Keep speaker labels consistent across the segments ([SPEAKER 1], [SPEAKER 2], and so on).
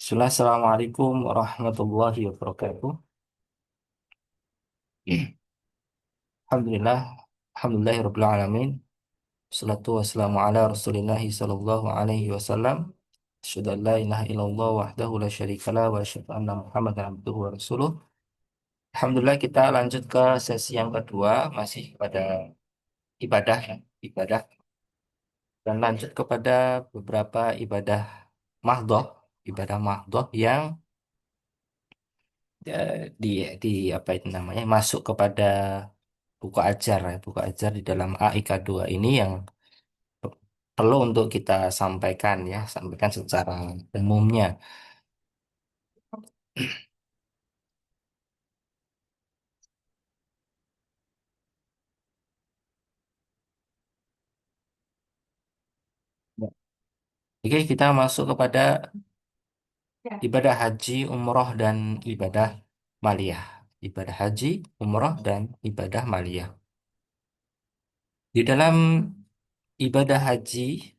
[SPEAKER 1] Assalamualaikum warahmatullahi wabarakatuh. Alhamdulillah, alhamdulillahirabbil alamin. Wassalatu wassalamu ala Rasulillah sallallahu alaihi wasallam. Asyhadu an la ilaha illallah wahdahu la syarikalah wa asyhadu anna Muhammadan abduhu wa rasuluh. Alhamdulillah kita lanjut ke sesi yang kedua masih pada ibadah ya, ibadah dan lanjut kepada beberapa mahdoh, ibadah mahdoh yang di apa itu namanya masuk kepada buku ajar ya, buku ajar di dalam AIK 2 ini yang perlu untuk kita sampaikan ya, sampaikan secara umumnya. Oke, kita masuk kepada ibadah haji, umroh, dan ibadah maliyah. Ibadah haji, umroh, dan ibadah maliyah. Di dalam ibadah haji,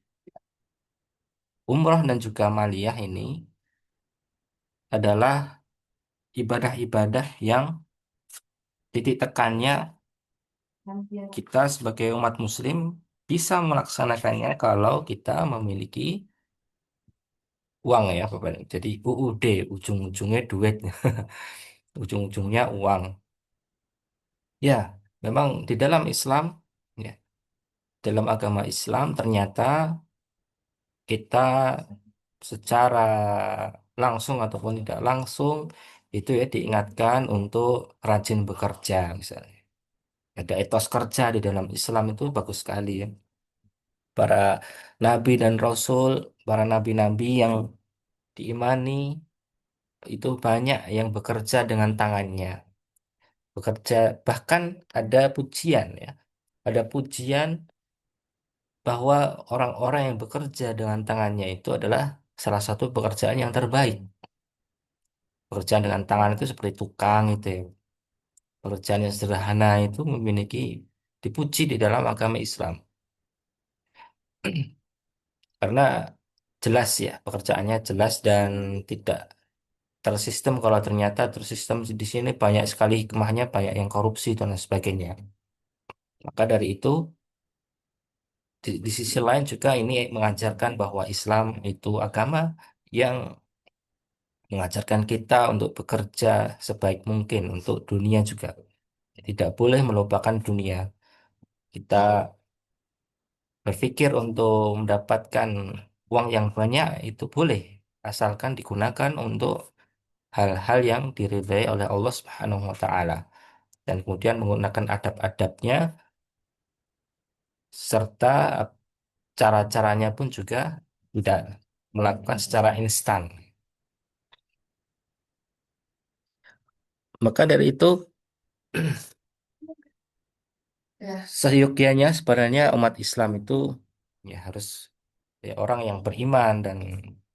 [SPEAKER 1] umroh, dan juga maliyah ini adalah ibadah-ibadah yang titik tekannya kita sebagai umat muslim bisa melaksanakannya kalau kita memiliki uang ya Bapak. Jadi UUD ujung-ujungnya duit, ujung-ujungnya uang. Ya, memang di dalam Islam ya, dalam agama Islam ternyata kita secara langsung ataupun tidak langsung itu ya diingatkan untuk rajin bekerja misalnya. Ada etos kerja di dalam Islam itu bagus sekali ya. Para nabi dan rasul, para nabi-nabi yang diimani itu banyak yang bekerja dengan tangannya. Bekerja, bahkan ada pujian ya. Ada pujian bahwa orang-orang yang bekerja dengan tangannya itu adalah salah satu pekerjaan yang terbaik. Pekerjaan dengan tangan itu seperti tukang itu ya. Pekerjaan yang sederhana itu memiliki dipuji di dalam agama Islam. Karena jelas ya, pekerjaannya jelas dan tidak tersistem. Kalau ternyata tersistem di sini banyak sekali hikmahnya, banyak yang korupsi dan lain sebagainya. Maka dari itu di sisi lain juga ini mengajarkan bahwa Islam itu agama yang mengajarkan kita untuk bekerja sebaik mungkin untuk dunia juga. Tidak boleh melupakan dunia. Kita berpikir untuk mendapatkan uang yang banyak itu boleh, asalkan digunakan untuk hal-hal yang diridhai oleh Allah Subhanahu wa taala dan kemudian menggunakan adab-adabnya serta cara-caranya pun juga tidak melakukan secara instan. Maka dari itu, seyogyanya sebenarnya umat Islam itu ya harus ya, orang yang beriman dan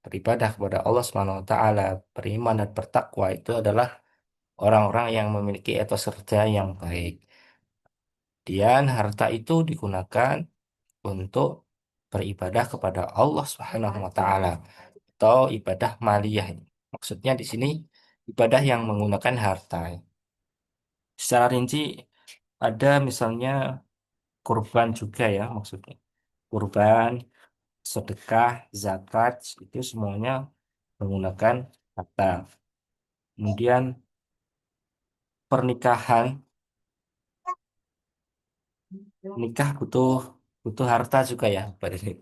[SPEAKER 1] beribadah kepada Allah Subhanahu wa taala, beriman dan bertakwa itu adalah orang-orang yang memiliki etos kerja yang baik. Dan harta itu digunakan untuk beribadah kepada Allah Subhanahu wa taala atau ibadah maliyah. Maksudnya di sini ibadah yang menggunakan harta. Secara rinci ada misalnya kurban juga ya maksudnya. Kurban, sedekah, zakat itu semuanya menggunakan harta. Kemudian pernikahan, nikah butuh butuh harta juga ya. Pada ini.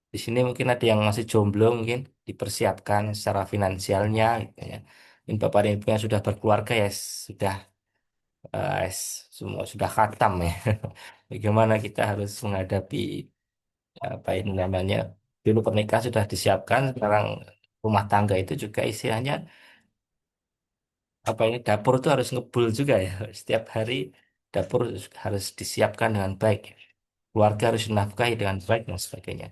[SPEAKER 1] Di sini mungkin ada yang masih jomblo mungkin dipersiapkan secara finansialnya gitu ya. Ini bapak dan ibu yang sudah berkeluarga ya sudah semua sudah khatam ya. Bagaimana kita harus menghadapi apa ini namanya dulu pernikahan sudah disiapkan sekarang rumah tangga itu juga istilahnya apa ini dapur itu harus ngebul juga ya. Setiap hari dapur harus disiapkan dengan baik. Keluarga harus dinafkahi dengan baik dan sebagainya.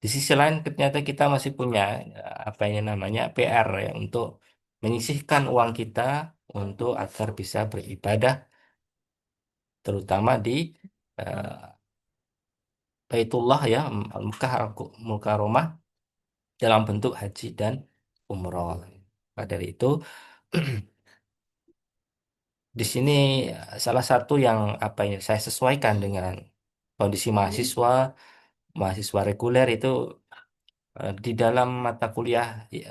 [SPEAKER 1] Di sisi lain ternyata kita masih punya apa ini namanya PR ya untuk menyisihkan uang kita untuk agar bisa beribadah terutama di eh, Baitullah ya Mekah Mukarramah dalam bentuk haji dan umroh. Maka dari itu di sini salah satu yang apa ya saya sesuaikan dengan kondisi mahasiswa, mahasiswa reguler itu di dalam mata kuliah ya,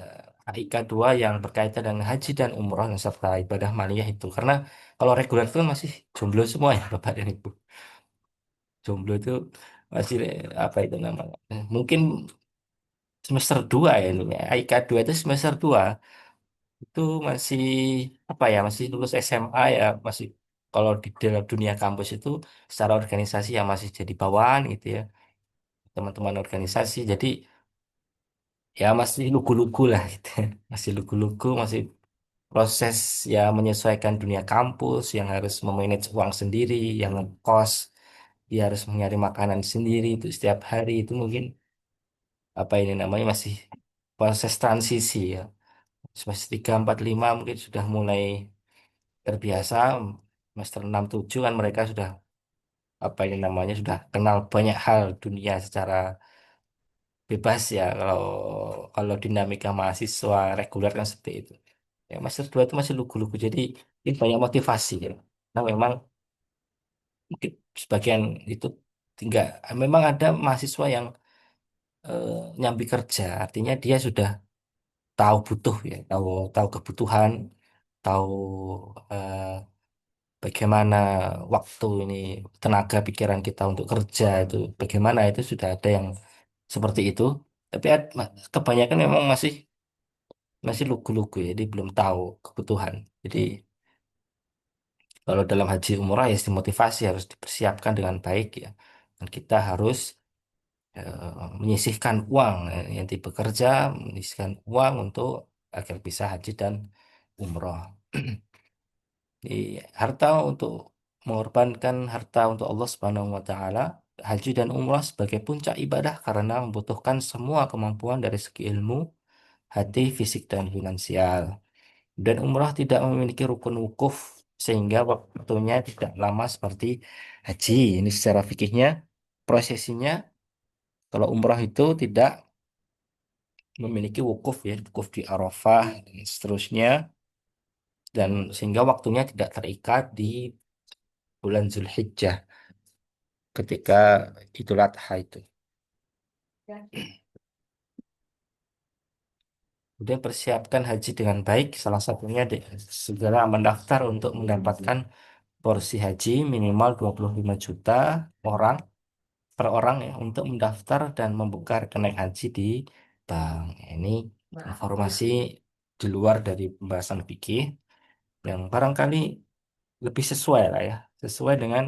[SPEAKER 1] AIK 2 yang berkaitan dengan haji dan umroh serta ibadah maliyah itu. Karena kalau reguler itu kan masih jomblo semua ya Bapak dan Ibu. Jomblo itu masih apa itu namanya? Mungkin semester 2 ya ini. AIK 2 itu semester 2 itu masih apa ya? Masih lulus SMA ya, masih kalau di dalam dunia kampus itu secara organisasi ya masih jadi bawahan gitu ya. Teman-teman organisasi. Jadi ya masih lugu-lugu lah gitu. Masih lugu-lugu, masih proses ya menyesuaikan dunia kampus yang harus memanage uang sendiri, yang ngekos, dia harus nyari makanan sendiri itu setiap hari itu mungkin apa ini namanya masih proses transisi ya. Semester 3, 4, 5 mungkin sudah mulai terbiasa, semester 6, 7 kan mereka sudah apa ini namanya sudah kenal banyak hal dunia secara bebas ya kalau kalau dinamika mahasiswa reguler kan seperti itu. Ya, Master 2 itu masih lugu-lugu. Jadi ini banyak motivasi ya. Nah, memang mungkin sebagian itu tinggal memang ada mahasiswa yang nyambi kerja, artinya dia sudah tahu butuh ya, tahu tahu kebutuhan, tahu eh, bagaimana waktu ini tenaga pikiran kita untuk kerja itu bagaimana itu sudah ada yang seperti itu. Tapi kebanyakan memang masih masih lugu-lugu ya, dia belum tahu kebutuhan. Jadi kalau dalam haji umrah ya dimotivasi harus dipersiapkan dengan baik ya. Dan kita harus menyisihkan uang yang bekerja, menyisihkan uang untuk agar bisa haji dan umroh. Di harta untuk mengorbankan harta untuk Allah Subhanahu wa taala, haji dan umrah sebagai puncak ibadah karena membutuhkan semua kemampuan dari segi ilmu, hati, fisik dan finansial. Dan umrah tidak memiliki rukun wukuf sehingga waktunya tidak lama seperti haji. Ini secara fikihnya prosesinya kalau umrah itu tidak memiliki wukuf ya, wukuf di Arafah dan seterusnya dan sehingga waktunya tidak terikat di bulan Zulhijjah ketika Idul Adha itu. Kemudian persiapkan haji dengan baik, salah satunya segera mendaftar untuk mendapatkan porsi haji minimal 25 juta orang per orang ya untuk mendaftar dan membuka rekening haji di bank. Ini informasi di luar dari pembahasan fikih yang barangkali lebih sesuai lah ya, sesuai dengan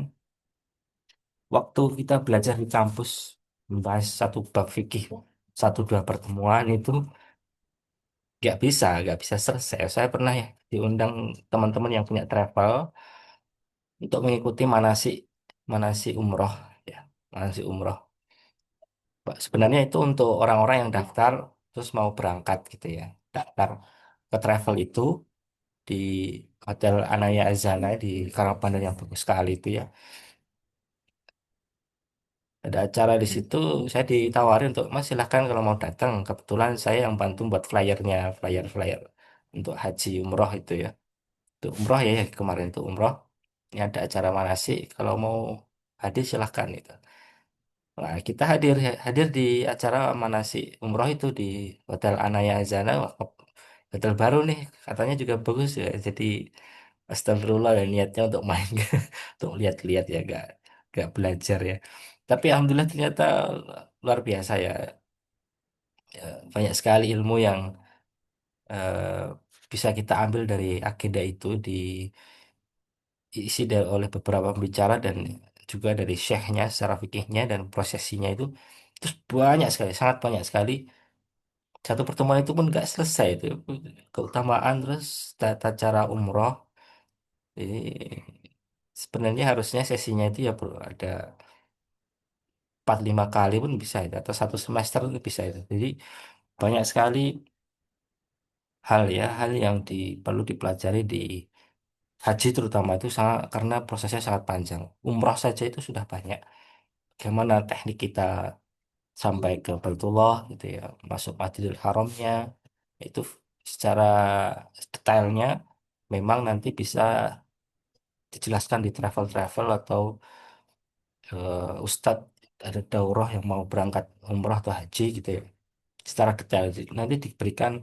[SPEAKER 1] waktu kita belajar di kampus membahas satu bab fikih, satu dua pertemuan itu nggak bisa selesai. Saya pernah ya diundang teman-teman yang punya travel untuk mengikuti manasik manasik umroh ya, manasik umroh. Sebenarnya itu untuk orang-orang yang daftar terus mau berangkat gitu ya. Daftar ke travel itu di Hotel Anaya Azana di Karangpandan yang bagus sekali itu ya. Ada acara di situ, saya ditawari untuk Mas silahkan kalau mau datang. Kebetulan saya yang bantu buat flyernya, flyer-flyer untuk haji umroh itu ya. Untuk umroh ya, ya kemarin itu umroh. Ini ada acara manasik, kalau mau hadir silahkan itu. Nah, kita hadir hadir di acara manasik umroh itu di Hotel Anaya Azana, hotel baru nih, katanya juga bagus ya. Jadi astagfirullah ya niatnya untuk main, untuk lihat-lihat ya, gak belajar ya. Tapi alhamdulillah ternyata luar biasa ya. Banyak sekali ilmu yang eh, bisa kita ambil dari agenda itu diisi oleh beberapa pembicara dan juga dari syekhnya secara fikihnya dan prosesinya itu terus banyak sekali, sangat banyak sekali. Satu pertemuan itu pun nggak selesai itu keutamaan terus tata cara umroh. Jadi sebenarnya harusnya sesinya itu ya perlu ada 4, 5 kali pun bisa itu atau satu semester itu bisa itu. Jadi banyak sekali hal ya, hal yang perlu dipelajari di haji terutama itu sangat karena prosesnya sangat panjang. Umrah saja itu sudah banyak. Bagaimana teknik kita sampai ke Baitullah gitu ya, masuk Masjidil Haramnya itu secara detailnya memang nanti bisa dijelaskan di travel-travel atau Ustadz ada daurah yang mau berangkat umrah atau haji gitu ya. Secara detail nanti diberikan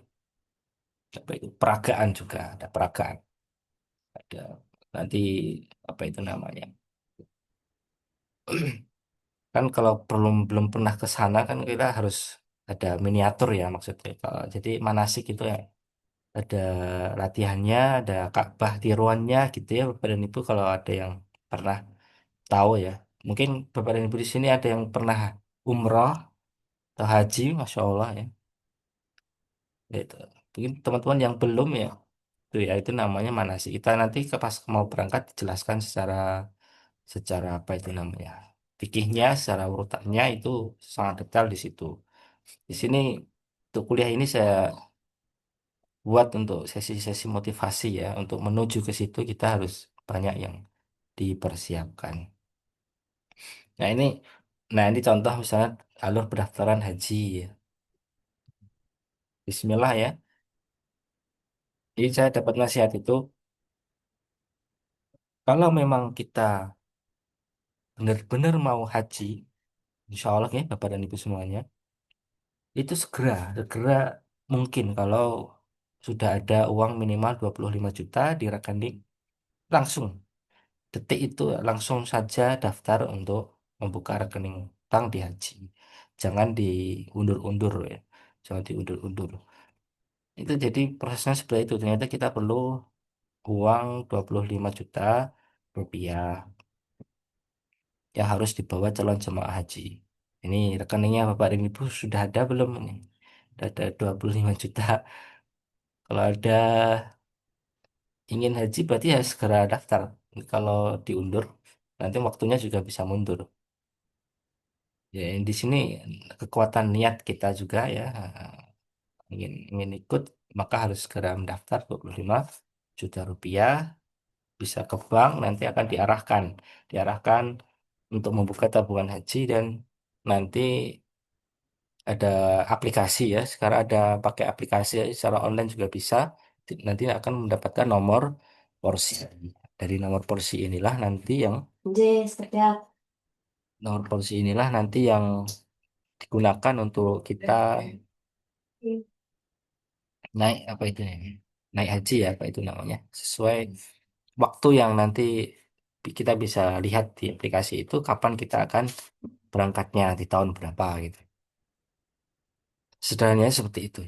[SPEAKER 1] apa itu peragaan juga, ada peragaan, ada nanti apa itu namanya. Kan kalau belum pernah ke sana kan kita harus ada miniatur ya maksudnya. Jadi manasik itu ya ada latihannya, ada Ka'bah tiruannya gitu ya Bapak dan Ibu kalau ada yang pernah tahu ya. Mungkin Bapak dan Ibu di sini ada yang pernah umroh atau haji, Masya Allah ya. Ya itu. Mungkin teman-teman yang belum ya, itu ya itu namanya manasik. Kita nanti pas mau berangkat dijelaskan secara apa itu namanya. Fikihnya, secara urutannya itu sangat detail di situ. Di sini untuk kuliah ini saya buat untuk sesi-sesi motivasi ya. Untuk menuju ke situ kita harus banyak yang dipersiapkan. Nah ini, nah ini contoh misalnya alur pendaftaran haji ya. Bismillah ya. Jadi saya dapat nasihat itu, kalau memang kita benar-benar mau haji, insya Allah ya Bapak dan Ibu semuanya, itu segera mungkin kalau sudah ada uang minimal 25 juta di rekening, langsung detik itu langsung saja daftar untuk membuka rekening utang di haji. Jangan diundur-undur ya. Jangan diundur-undur. Itu jadi prosesnya seperti itu. Ternyata kita perlu uang 25 juta rupiah yang harus dibawa calon jemaah haji. Ini rekeningnya Bapak dan Ibu sudah ada belum ini? Sudah ada 25 juta. Kalau ada ingin haji berarti ya segera daftar. Kalau diundur nanti waktunya juga bisa mundur. Ya, di sini kekuatan niat kita juga ya, ingin ikut maka harus segera mendaftar 25 juta rupiah bisa ke bank nanti akan diarahkan untuk membuka tabungan haji dan nanti ada aplikasi ya sekarang ada pakai aplikasi ya, secara online juga bisa. Nanti akan mendapatkan nomor porsi dari nomor porsi inilah nanti yang digunakan untuk kita naik apa itu ya naik haji ya apa itu namanya sesuai waktu yang nanti kita bisa lihat di aplikasi itu kapan kita akan berangkatnya di tahun berapa gitu. Sederhananya seperti itu.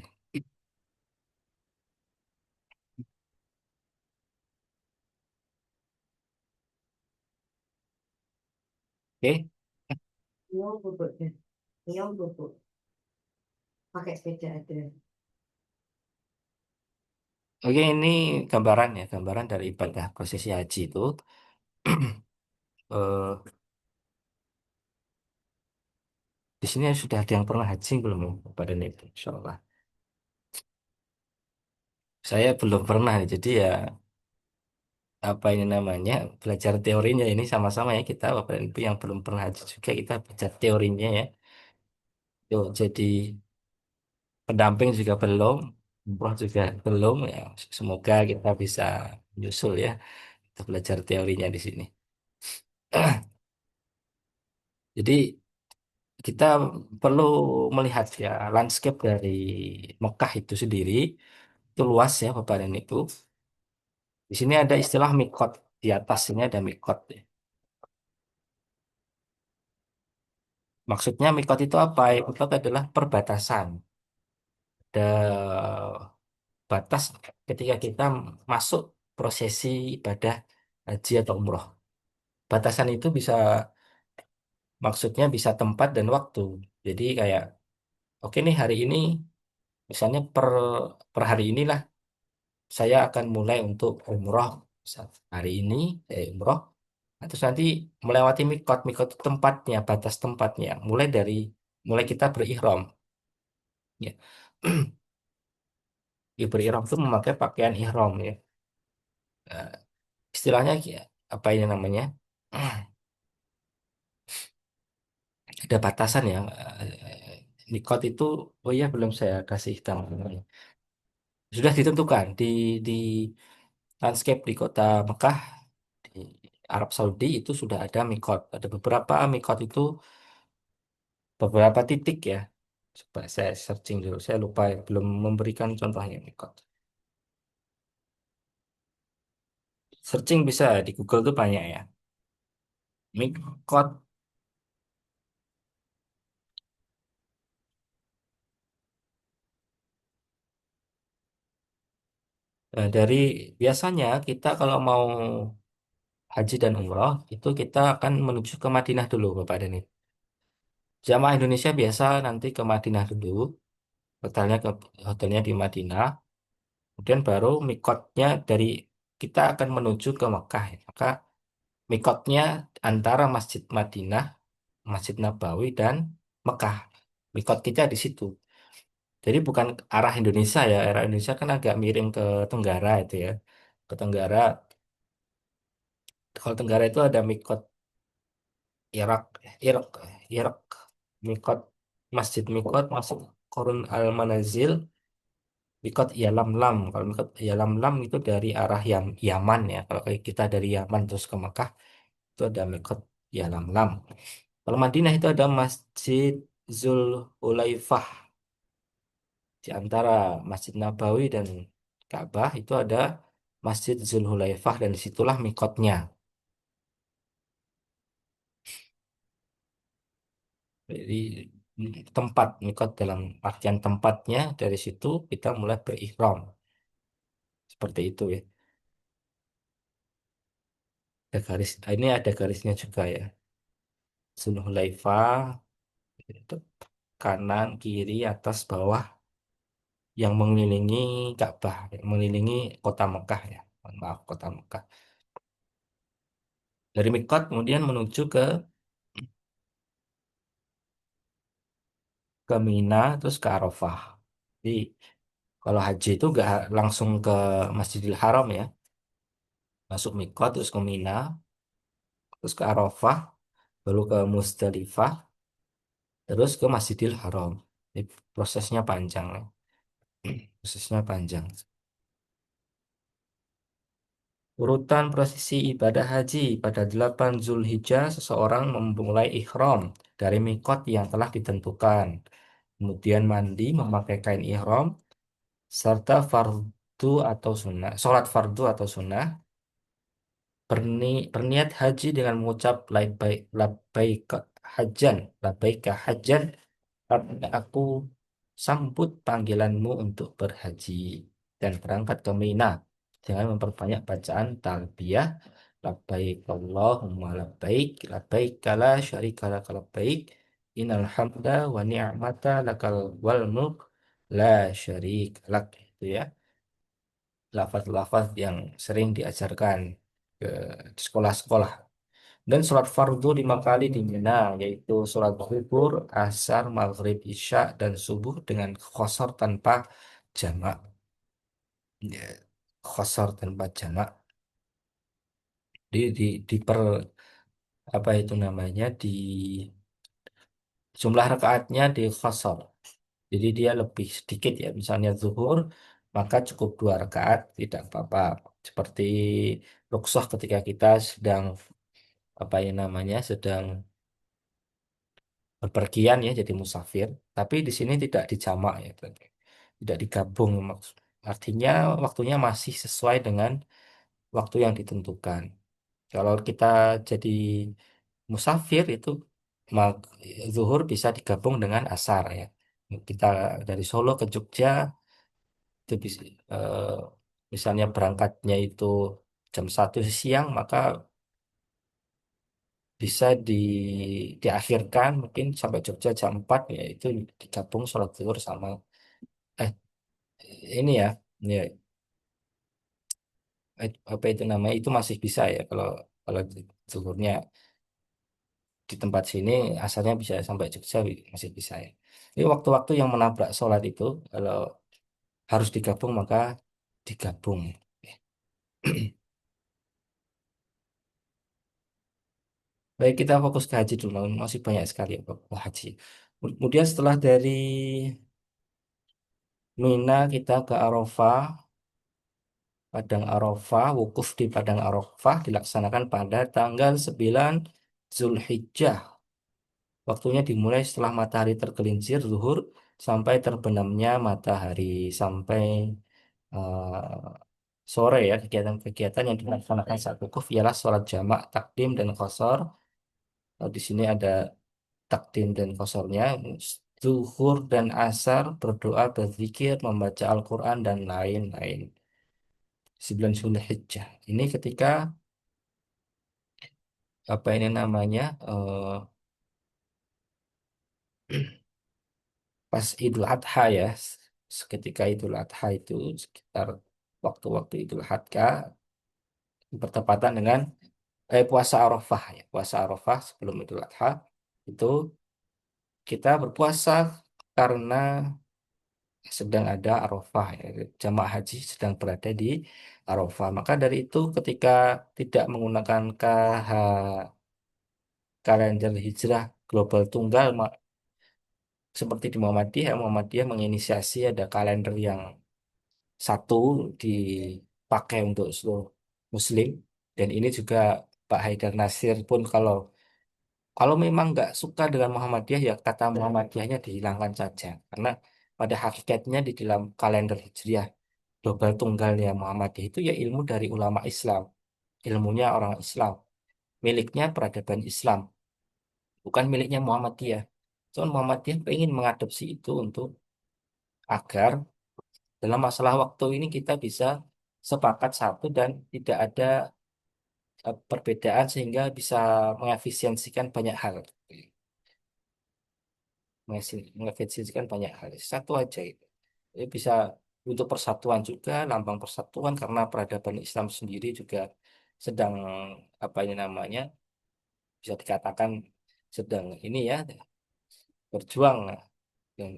[SPEAKER 1] Oke.
[SPEAKER 2] Iya, bubuk deh. Iya, bubuk. Pakai sepeda aja.
[SPEAKER 1] Oke, ini gambaran ya, gambaran dari ibadah prosesi haji itu. eh, di sini sudah ada yang pernah haji belum ya, Bapak dan Ibu? Insya Allah. Saya belum pernah, jadi ya apa ini namanya belajar teorinya ini sama-sama ya kita Bapak dan Ibu yang belum pernah haji juga kita belajar teorinya ya. Yuk, jadi pendamping juga belum, umroh juga belum ya. Semoga kita bisa menyusul ya, kita belajar teorinya di sini. Jadi kita perlu melihat ya landscape dari Mekah itu sendiri itu luas ya Bapak dan Ibu. Di sini ada istilah mikot, di atas ini ada mikot. Ya. Maksudnya mikot itu apa? Mikot adalah perbatasan. Ada batas ketika kita masuk prosesi ibadah haji atau umroh. Batasan itu bisa maksudnya bisa tempat dan waktu. Jadi kayak oke nih hari ini misalnya per hari inilah saya akan mulai untuk umroh. Misal, hari ini saya umroh. Nah, terus nanti melewati mikot, mikot itu tempatnya, batas tempatnya. Mulai kita berihram. Ya. Ya, berihram itu memakai pakaian ihram ya. Nah, istilahnya ya, apa ini namanya? Ada batasan ya. Mikot itu, oh iya belum saya kasih tahu. sudah ditentukan di landscape di kota Mekah di Arab Saudi itu sudah ada mikot. Ada beberapa mikot itu beberapa titik ya. Coba saya searching dulu. Saya lupa ya, belum memberikan contohnya mikot. Searching bisa di Google tuh banyak ya. Mikot dari biasanya kita kalau mau haji dan umroh itu kita akan menuju ke Madinah dulu Bapak dan Ibu. Jamaah Indonesia biasa nanti ke Madinah dulu, hotelnya di Madinah, kemudian baru mikotnya dari kita akan menuju ke Mekah. Ya. Maka mikotnya antara Masjid Madinah, Masjid Nabawi dan Mekah. Mikot kita di situ. Jadi bukan arah Indonesia ya, arah Indonesia kan agak miring ke Tenggara itu ya. Ke Tenggara, kalau Tenggara itu ada mikot Irak, Irak, Irak, mikot Masjid Masjid Qurun Al-Manazil, mikot Yalamlam. Kalau mikot Yalamlam itu dari arah Yaman ya. Kalau kayak kita dari Yaman terus ke Mekah itu ada mikot Yalamlam. Kalau Madinah itu ada Masjid Zul Hulaifah di antara Masjid Nabawi dan Ka'bah itu ada Masjid Zul Hulaifah dan disitulah mikotnya. Jadi tempat mikot dalam artian tempatnya dari situ kita mulai berihram seperti itu ya. Ada garis, ini ada garisnya juga ya. Zulhulaifah itu kanan, kiri, atas, bawah yang mengelilingi Ka'bah, yang mengelilingi kota Mekah ya. Mohon maaf, kota Mekah. Dari mikot kemudian menuju ke Mina terus ke Arafah. Jadi kalau haji itu nggak langsung ke Masjidil Haram ya, masuk mikot terus ke Mina, terus ke Arafah, lalu ke Musdalifah, terus ke Masjidil Haram. Jadi prosesnya panjang ya. Prosesnya panjang. Urutan prosesi ibadah haji pada 8 Zulhijjah seseorang memulai ikhram dari mikot yang telah ditentukan. Kemudian mandi memakai kain ihram serta fardu atau sunnah, sholat fardu atau sunnah, berniat haji dengan mengucap labbaik hajan, labbaik hajan, artinya aku sambut panggilanmu untuk berhaji dan berangkat ke Mina dengan memperbanyak bacaan talbiyah labbaik Allahumma labbaik labbaik la syarika laka labbaik innal hamda wa ni'mata lakal wal mulk la syarika lak itu ya lafaz-lafaz yang sering diajarkan ke di sekolah-sekolah dan sholat fardu 5 kali di Mina yaitu sholat zuhur, asar, maghrib, isya dan subuh dengan qasar tanpa jamak. Ya, qasar tanpa jamak di per apa itu namanya di jumlah rakaatnya di qasar. Jadi dia lebih sedikit ya. Misalnya zuhur maka cukup 2 rakaat tidak apa-apa. Seperti rukhsah ketika kita sedang apa ya namanya sedang berpergian ya jadi musafir tapi di sini tidak dijamak ya tidak digabung artinya waktunya masih sesuai dengan waktu yang ditentukan kalau kita jadi musafir itu mag- zuhur bisa digabung dengan asar ya kita dari Solo ke Jogja itu bisa misalnya berangkatnya itu jam 1 siang maka bisa diakhirkan mungkin sampai Jogja jam 4 ya itu digabung sholat zuhur sama eh ini ya ya apa itu namanya itu masih bisa ya kalau kalau zuhurnya di tempat sini asalnya bisa sampai Jogja masih bisa ya. Ini waktu-waktu yang menabrak sholat itu kalau harus digabung maka digabung. Baik kita fokus ke haji dulu masih banyak sekali ya Pak, haji. Kemudian setelah dari Mina kita ke Arafah, Padang Arafah, wukuf di Padang Arafah dilaksanakan pada tanggal 9 Zulhijjah. Waktunya dimulai setelah matahari tergelincir zuhur sampai terbenamnya matahari sampai sore ya. Kegiatan-kegiatan yang dilaksanakan saat wukuf ialah sholat jamak, takdim dan qashar. Di sini ada takdim dan qasharnya. Zuhur dan asar berdoa, berzikir, membaca Al-Quran dan lain-lain. 9 Zulhijjah. Ini ketika apa ini namanya pas Idul Adha ya. Seketika Idul Adha itu sekitar waktu-waktu Idul Adha bertepatan dengan puasa Arafah ya. Puasa Arafah sebelum Idul Adha itu kita berpuasa karena sedang ada Arafah ya. Jamaah haji sedang berada di Arafah. Maka dari itu ketika tidak menggunakan kalender hijrah global tunggal seperti di Muhammadiyah, Muhammadiyah menginisiasi ada kalender yang satu dipakai untuk seluruh Muslim. Dan ini juga Pak Haidar Nasir pun kalau kalau memang nggak suka dengan Muhammadiyah ya kata Muhammadiyahnya dihilangkan saja. Karena pada hakikatnya di dalam kalender Hijriah global tunggalnya Muhammadiyah itu ya ilmu dari ulama Islam, ilmunya orang Islam, miliknya peradaban Islam, bukan miliknya Muhammadiyah. Soal Muhammadiyah ingin mengadopsi itu untuk agar dalam masalah waktu ini kita bisa sepakat satu dan tidak ada perbedaan sehingga bisa mengefisiensikan banyak hal. Mengefisiensikan banyak hal. Satu aja itu. Jadi bisa untuk persatuan juga, lambang persatuan karena peradaban Islam sendiri juga sedang apa ini namanya bisa dikatakan sedang ini ya berjuang dan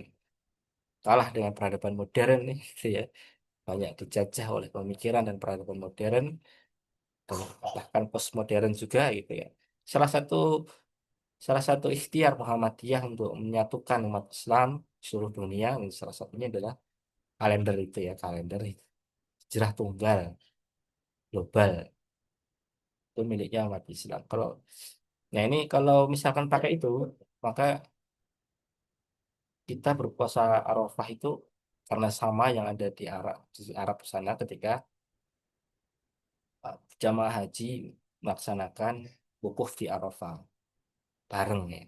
[SPEAKER 1] kalah dengan peradaban modern nih gitu ya. Banyak dijajah oleh pemikiran dan peradaban modern dan bahkan postmodern juga gitu ya. Salah satu salah satu ikhtiar Muhammadiyah untuk menyatukan umat Islam di seluruh dunia, ini salah satunya adalah kalender itu ya, kalender hijrah tunggal global itu miliknya umat Islam. Nah ini kalau misalkan pakai itu, maka kita berpuasa Arafah itu karena sama yang ada di Arab sana ketika jamaah haji melaksanakan wukuf di Arafah bareng ya.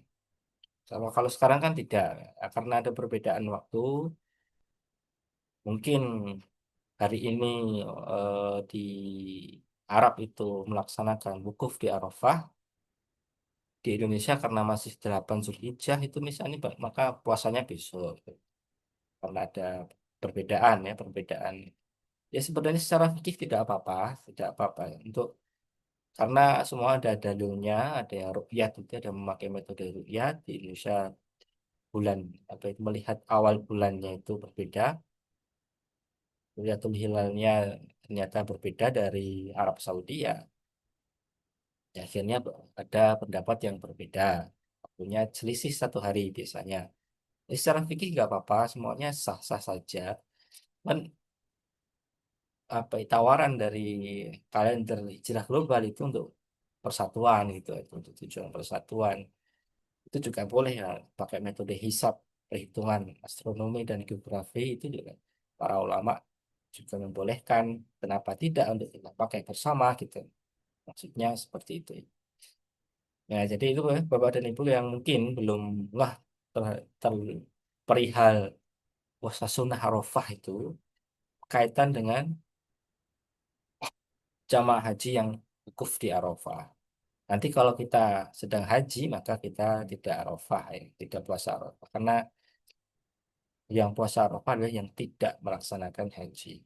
[SPEAKER 1] Kalau kalau sekarang kan tidak, karena ada perbedaan waktu. Mungkin hari ini di Arab itu melaksanakan wukuf di Arafah, di Indonesia karena masih 8 Zulhijjah itu misalnya maka puasanya besok. Karena ada perbedaan ya, perbedaan. Ya sebenarnya secara fikih tidak apa-apa, tidak apa-apa. Karena semua ada dalilnya, ada yang ruqyat itu ada memakai metode ruqyat di Indonesia bulan apa itu melihat awal bulannya itu berbeda. Ru'yatul hilalnya ternyata berbeda dari Arab Saudi ya. Ya, akhirnya ada pendapat yang berbeda. Punya selisih 1 hari biasanya. Secara fikih nggak apa-apa, semuanya sah-sah saja. Kan apa tawaran dari kalender hijrah global itu untuk persatuan gitu, itu untuk tujuan persatuan. Itu juga boleh ya pakai metode hisab, perhitungan astronomi dan geografi itu juga para ulama juga membolehkan. Kenapa tidak untuk kita pakai bersama gitu. Maksudnya seperti itu. Ya, jadi itu ya, Bapak dan Ibu yang mungkin belum lah perihal puasa sunnah Arafah itu kaitan dengan jamaah haji yang wukuf di Arafah. Nanti kalau kita sedang haji maka kita tidak Arafah ya, tidak puasa Arafah karena yang puasa Arafah adalah yang tidak melaksanakan haji.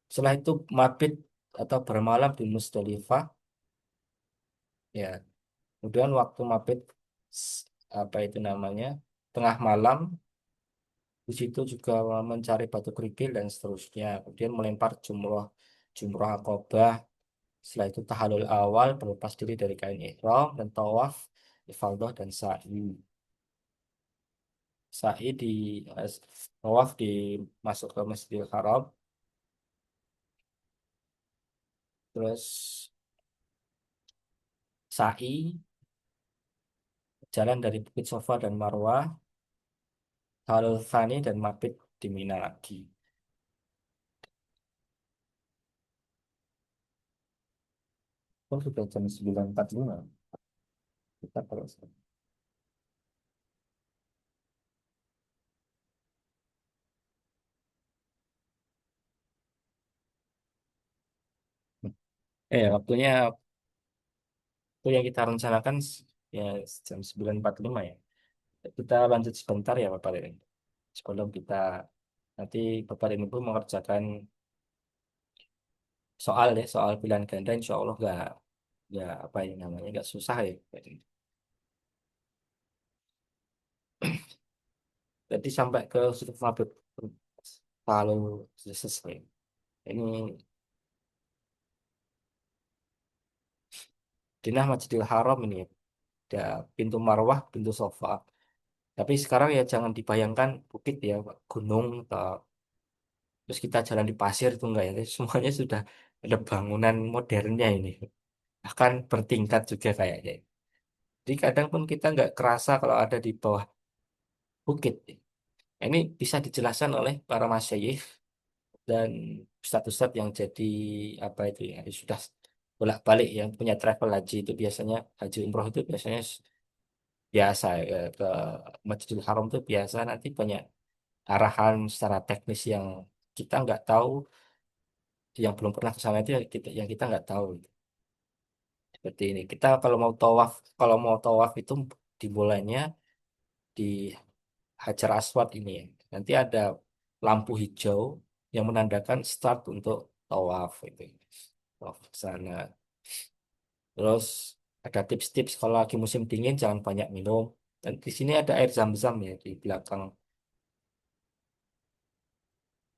[SPEAKER 1] Setelah itu mabit atau bermalam di Musdalifah ya. Kemudian waktu mabit apa itu namanya tengah malam di situ juga mencari batu kerikil dan seterusnya. Kemudian melempar jumroh jumroh akobah. Setelah itu tahallul awal berlepas diri dari kain ihram dan tawaf, ifadhah dan sa'i. Sa'i di tawaf di masuk ke Masjidil Haram, terus sa'i, jalan dari Bukit Sofa dan Marwah, Halul Tsani dan mabit di Mina lagi. Oh, sudah jam 9.45. Kita terus. Waktunya waktu yang kita rencanakan ya jam 9.45 ya. Kita lanjut sebentar ya Bapak Rin. Sebelum kita nanti Bapak Rin Ibu mengerjakan soal ya, soal pilihan ganda insya Allah nggak apa ya namanya nggak susah ya. Jadi sampai ke sudut mabit kalau sudah selesai. Ini Dinah Masjidil Haram ini ya. Ada pintu Marwah, pintu Sofa. Tapi sekarang ya jangan dibayangkan bukit ya, Pak. Gunung, terus kita jalan di pasir itu enggak ya. Semuanya sudah ada bangunan modernnya ini. Bahkan bertingkat juga kayaknya. Jadi kadang pun kita nggak kerasa kalau ada di bawah bukit. Ini bisa dijelaskan oleh para masyayikh dan ustadz-ustadz yang jadi apa itu ya sudah bolak-balik yang punya travel haji itu biasanya haji umroh itu biasanya biasa ya, ke Masjidil Haram itu biasa nanti banyak arahan secara teknis yang kita nggak tahu, yang belum pernah ke sana itu yang kita nggak tahu. Seperti ini. Kita kalau mau tawaf itu dimulainya di Hajar Aswad ini ya. Nanti ada lampu hijau yang menandakan start untuk tawaf itu. Tawaf ke sana. Terus ada tips-tips kalau lagi musim dingin jangan banyak minum. Dan di sini ada air zam-zam ya di belakang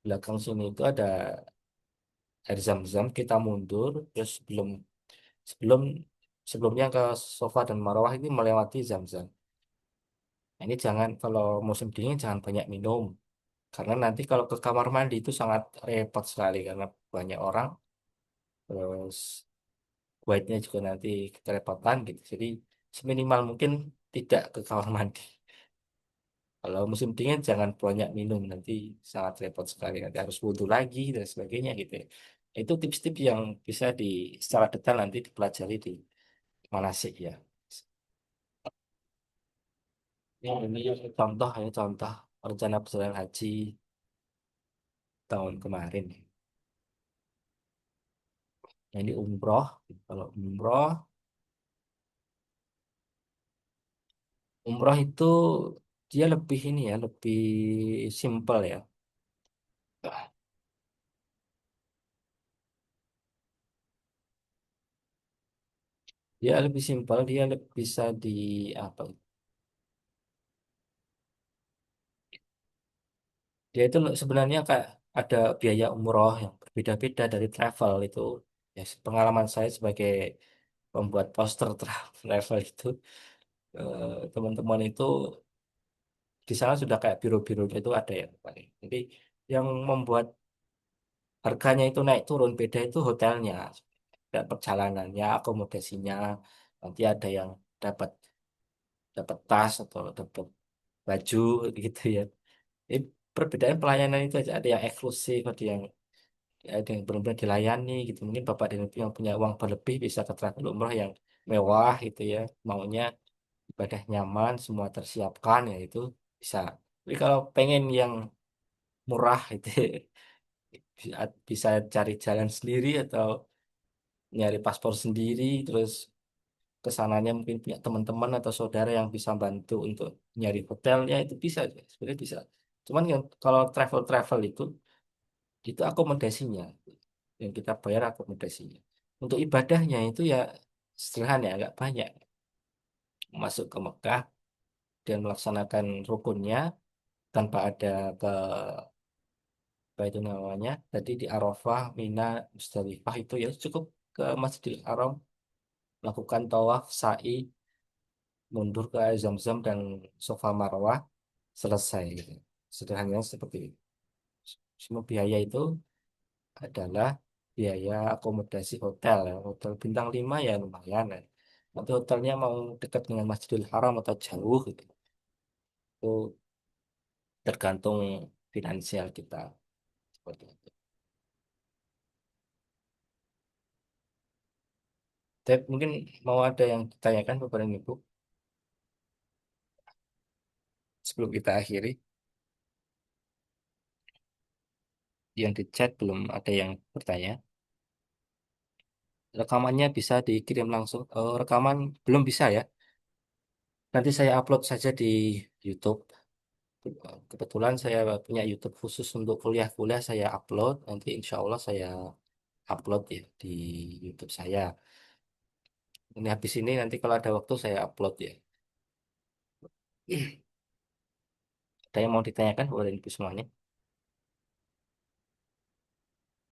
[SPEAKER 1] belakang sini itu ada air zam-zam. Kita mundur terus sebelum sebelumnya ke Sofa dan Marwah ini melewati zam-zam. Nah, ini jangan kalau musim dingin jangan banyak minum karena nanti kalau ke kamar mandi itu sangat repot sekali karena banyak orang terus guide-nya juga nanti kerepotan gitu. Jadi seminimal mungkin tidak ke kamar mandi. Kalau musim dingin jangan banyak minum nanti sangat repot sekali nanti harus wudhu lagi dan sebagainya gitu ya. Itu tips-tips yang bisa secara detail nanti dipelajari di manasik ya. Ini contoh rencana perjalanan haji tahun kemarin. Nah, ini umroh. Kalau umroh itu dia lebih ini ya, lebih simpel ya. Dia lebih simpel, dia bisa di apa? Dia itu sebenarnya kayak ada biaya umroh yang berbeda-beda dari travel itu. Ya, pengalaman saya sebagai pembuat poster travel itu, teman-teman itu di sana sudah kayak biro-biro itu ada ya. Pak. Jadi yang membuat harganya itu naik turun beda itu hotelnya, dan perjalanannya, akomodasinya. Nanti ada yang dapat dapat tas atau dapat baju gitu ya. Ini perbedaan pelayanan itu aja ada yang eksklusif, ada yang benar-benar dilayani gitu. Mungkin Bapak dan Ibu yang punya uang berlebih bisa ke travel umroh yang mewah gitu ya. Maunya ibadah nyaman, semua tersiapkan ya itu bisa. Tapi kalau pengen yang murah itu bisa cari jalan sendiri atau nyari paspor sendiri terus kesananya mungkin punya teman-teman atau saudara yang bisa bantu untuk nyari hotelnya itu bisa sebenarnya bisa. Cuman yang kalau travel itu akomodasinya yang kita bayar akomodasinya. Untuk ibadahnya itu ya sederhana ya, agak banyak. Masuk ke Mekah dan melaksanakan rukunnya tanpa ada ke apa itu namanya tadi di Arafah, Mina, Musdalifah itu ya cukup ke Masjidil Haram lakukan tawaf, sa'i, mundur ke air Zam-Zam dan Sofa Marwah selesai gitu. Sederhananya seperti itu. Semua biaya itu adalah biaya akomodasi hotel ya. Hotel bintang 5 ya lumayan ya. Nanti hotelnya mau dekat dengan Masjidil Haram atau jauh gitu. Itu tergantung finansial kita seperti itu. Tapi mungkin mau ada yang ditanyakan kepada Ibu sebelum kita akhiri. Yang di chat belum ada yang bertanya. Rekamannya bisa dikirim langsung. Rekaman belum bisa ya. Nanti saya upload saja di YouTube. Kebetulan saya punya YouTube khusus untuk kuliah-kuliah saya upload. Nanti insya Allah saya upload ya di YouTube saya. Ini habis ini nanti kalau ada waktu saya upload ya. Ada yang mau ditanyakan kepada Ibu semuanya?